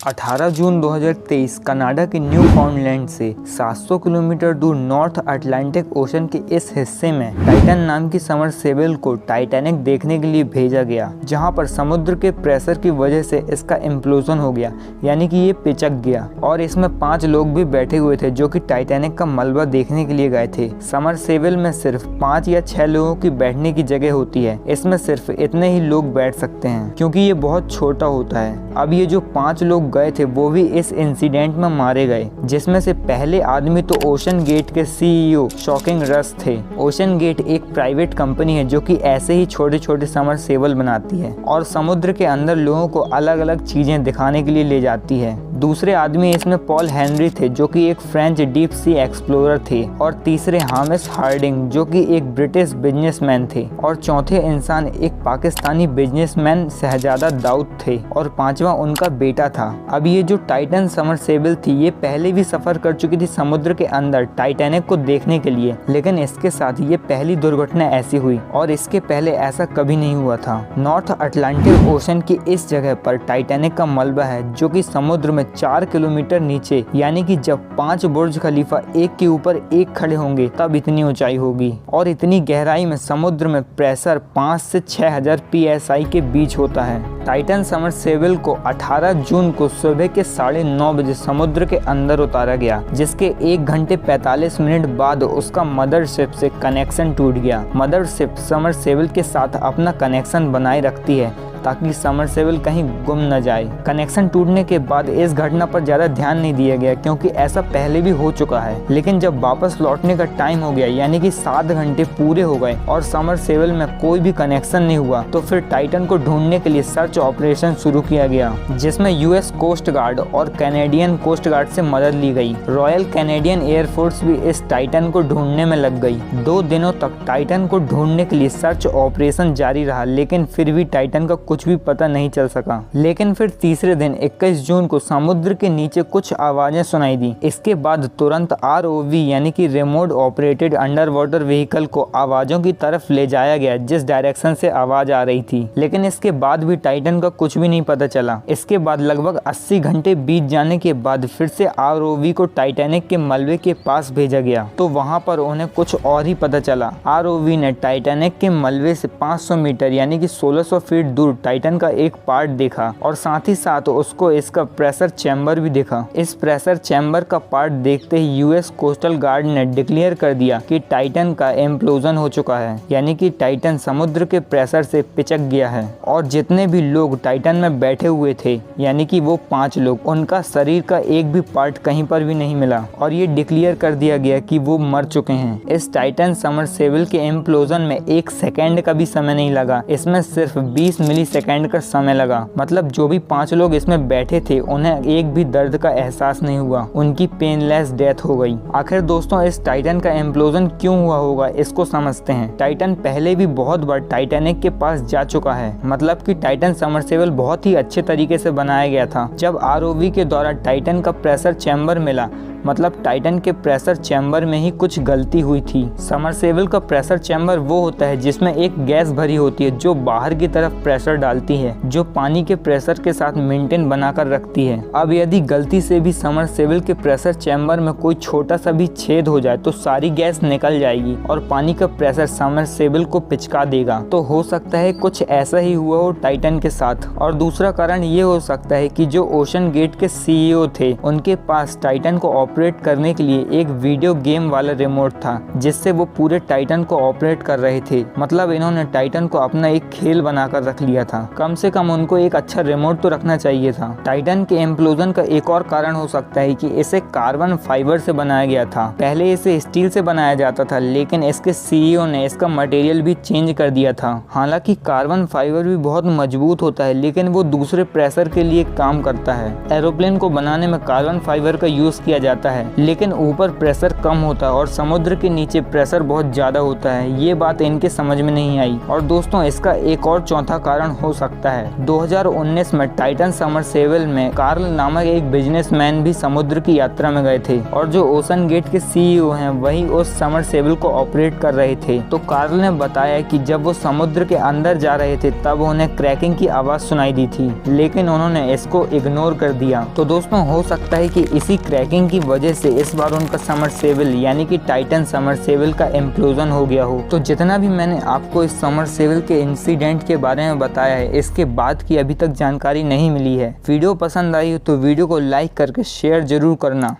18 जून 2023 Canada के new फाउंडलैंड से 700 kilometre दूर नॉर्थ अटलांटिक ओशन के इस हिस्से में टाइटन नाम की सबमर्सिबल को टाइटैनिक देखने के लिए भेजा गया, जहां पर समुद्र के प्रेशर की वजह से इसका इम्प्लोजन हो गया, यानी कि ये पिचक गया। और इसमें 5 लोग भी बैठे हुए थे जो कि टाइटैनिक का मलबा देखने के लिए गए थे। सबमर्सिबल में सिर्फ 5 या 6 लोगों की बैठने की जगह होती है। इसमें सिर्फ इतने ही लोग बैठ सकते हैं क्योंकि ये बहुत छोटा होता है। अब ये जो 5 लोग गए थे वो भी इस इंसिडेंट में मारे गए, जिसमें से पहले आदमी तो ओशन गेट के सीईओ शॉकिंग रस थे। ओशन गेट एक प्राइवेट कंपनी है जो कि ऐसे ही छोटे छोटे सबमर्सिबल बनाती है और समुद्र के अंदर लोगों को अलग अलग चीजें दिखाने के लिए ले जाती है। दूसरे आदमी इसमें पॉल हेनरी थे जो कि एक फ्रेंच डीप सी एक्सप्लोरर थे, और तीसरे हामिश हार्डिंग जो कि एक ब्रिटिश बिजनेसमैन थे, और चौथे इंसान एक पाकिस्तानी बिजनेसमैन शहजादा दाऊद थे, और 5वां उनका बेटा था। अब ये जो टाइटन सबमर्सिबल थी ये पहले भी सफर कर चुकी थी समुद्र के अंदर टाइटैनिक को देखने के लिए, लेकिन इसके साथ ये पहली दुर्घटना ऐसी हुई और इसके पहले ऐसा कभी नहीं हुआ था। नॉर्थ अटलांटिक ओशन की इस जगह पर टाइटैनिक का मलबा है जो कि समुद्र में 4 किलोमीटर नीचे, यानी कि जब 5 बुर्ज खलीफा एक के ऊपर एक खड़े होंगे तब इतनी ऊंचाई होगी, और इतनी गहराई में समुद्र में प्रेशर 5 से 6000 PSI के बीच होता है। टाइटन सबमर्सिबल को 18 जून को सुबह के 9:30 बजे समुद्र के अंदर उतारा गया, जिसके 1 घंटे 45 मिनट बाद उसका मदरशिप से कनेक्शन टूट गया। मदरशिप सबमर्सिबल के साथ अपना कनेक्शन बनाए रखती है ताकि सबमर्सिबल कहीं गुम न जाए। कनेक्शन टूटने के बाद इस घटना पर ज्यादा ध्यान नहीं दिया गया क्योंकि ऐसा पहले भी हो चुका है, लेकिन जब वापस लौटने का टाइम हो गया, यानी कि 7 घंटे पूरे हो गए और सबमर्सिबल में कोई भी कनेक्शन नहीं हुआ, तो फिर टाइटन को ढूंढने के लिए सर्च ऑपरेशन शुरू किया गया, जिसमें US कोस्ट गार्ड और कैनेडियन कोस्ट गार्ड से मदद ली गई। रॉयल कैनेडियन एयरफोर्स भी इस टाइटन को ढूंढने में लग गई। 2 दिनों तक टाइटन को ढूंढने के लिए सर्च ऑपरेशन जारी रहा, लेकिन फिर भी टाइटन का कुछ भी पता नहीं चल सका। लेकिन फिर तीसरे दिन 21 जून को समुद्र के नीचे कुछ आवाजें सुनाई दी। इसके बाद तुरंत ROV यानी कि remote operated under water vehicle को आवाजों की तरफ ले जाया गया जिस डायरेक्शन से आवाज आ रही थी, लेकिन इसके बाद भी टाइटन का कुछ भी नहीं पता चला। इसके बाद लगभग 80 घंटे बीत जाने के बाद फिर से ROV को टाइटैनिक के मलबे के पास भेजा गया, तो वहां पर उन्हें कुछ और ही पता चला। ROV ने टाइटैनिक के मलबे से 500 मीटर यानी कि 1600 फीट दूर टाइटन का एक पार्ट देखा, और साथ ही साथ उसको इसका प्रेशर चैम्बर भी देखा। इस प्रेशर चैम्बर का पार्ट देखते ही US कोस्टल गार्ड ने डिक्लेयर कर दिया कि टाइटन का इम्प्लोजन हो चुका है, यानी कि टाइटन समुद्र के प्रेशर से पिचक गया है। और जितने भी लोग टाइटन में बैठे हुए थे, यानी कि वो 5 लोग, उनका शरीर का एक भी पार्ट कहीं पर भी नहीं मिला, और ये डिक्लेयर कर दिया गया कि वो मर चुके हैं। इस टाइटन सबमर्सिबल के इम्प्लोजन में 1 सेकेंड का भी समय नहीं लगा, इसमें सिर्फ 20 मिलीसेकेंड का समय लगा। मतलब जो भी 5 लोग इसमें बैठे थे उन्हें एक भी दर्द का एहसास नहीं हुआ, उनकी पेनलेस डेथ हो गई। आखिर दोस्तों इस टाइटन का इम्प्लोजन क्यों हुआ होगा, इसको समझते हैं। टाइटन पहले भी बहुत बार टाइटैनिक के पास जा चुका है, मतलब कि टाइटन सबमर्सिबल बहुत ही अच्छे तरीके से बनाया गया था। जब ROV के द्वारा टाइटन का प्रेशर चैम्बर मिला, मतलब टाइटन के प्रेशर चैम्बर में ही कुछ गलती हुई थी। सबमर्सिबल का प्रेशर चैम्बर वो होता है जिसमें एक गैस भरी होती है जो बाहर की तरफ प्रेशर डालती है, जो पानी के प्रेशर के साथ मेंटेन बनाकर रखती है। अब यदि गलती से भी सबमर्सिबल के प्रेशर चैम्बर में कोई छोटा सा भी छेद हो जाए तो सारी गैस निकल जाएगी और पानी का प्रेशर सबमर्सिबल को पिचका देगा। तो हो सकता है कुछ ऐसा ही हुआ हो टाइटन के साथ। और दूसरा कारण ये हो सकता है कि जो ओशन गेट के CEO थे उनके पास टाइटन को ऑपरेट करने के लिए एक वीडियो गेम वाला रिमोट था, जिससे वो पूरे टाइटन को ऑपरेट कर रहे थे। मतलब इन्होंने टाइटन को अपना एक खेल बनाकर रख लिया था। कम से कम उनको एक अच्छा रिमोट तो रखना चाहिए था। टाइटन के इम्प्लोजन का एक और कारण हो सकता है कि इसे कार्बन फाइबर से बनाया गया था। पहले इसे स्टील से बनाया जाता था, लेकिन इसके CEO ने इसका मटेरियल भी चेंज कर दिया था। हालांकि कार्बन फाइबर भी बहुत मजबूत होता है, लेकिन वो दूसरे प्रेशर के लिए काम करता है। एरोप्लेन को बनाने में कार्बन फाइबर का यूज किया जाता जाता है, लेकिन ऊपर प्रेशर कम होता है और समुद्र के नीचे प्रेशर बहुत ज़्यादा होता है। ये बात इनके समझ में नहीं आई। और दोस्तों, इसका एक और चौथा कारण हो सकता है। 2019 में टाइटन सबमर्सिबल में कार्ल नामक एक बिजनेसमैन भी समुद्र की यात्रा में गए थे और जो ओशन गेट के CEO हैं वही उस सबमर्सिबल को ऑपरेट कर रहे थे। तो कार्ल ने बताया कि जब वो समुद्र के अंदर जा रहे थे तब उन्हें क्रैकिंग की आवाज़ सुनाई दी थी, लेकिन उन्होंने इसको इग्नोर कर दिया। तो दोस्तों, हो सकता है कि इसी क्रैकिंग की वजह से इस बार उनका सबमर्सिबल यानी कि टाइटन सबमर्सिबल का इम्प्लोजन हो गया हो। तो जितना भी मैंने आपको इस सबमर्सिबल के इंसिडेंट के बारे में बताया है, इसके बाद की अभी तक जानकारी नहीं मिली है। वीडियो पसंद आई हो तो वीडियो को लाइक करके शेयर जरूर करना।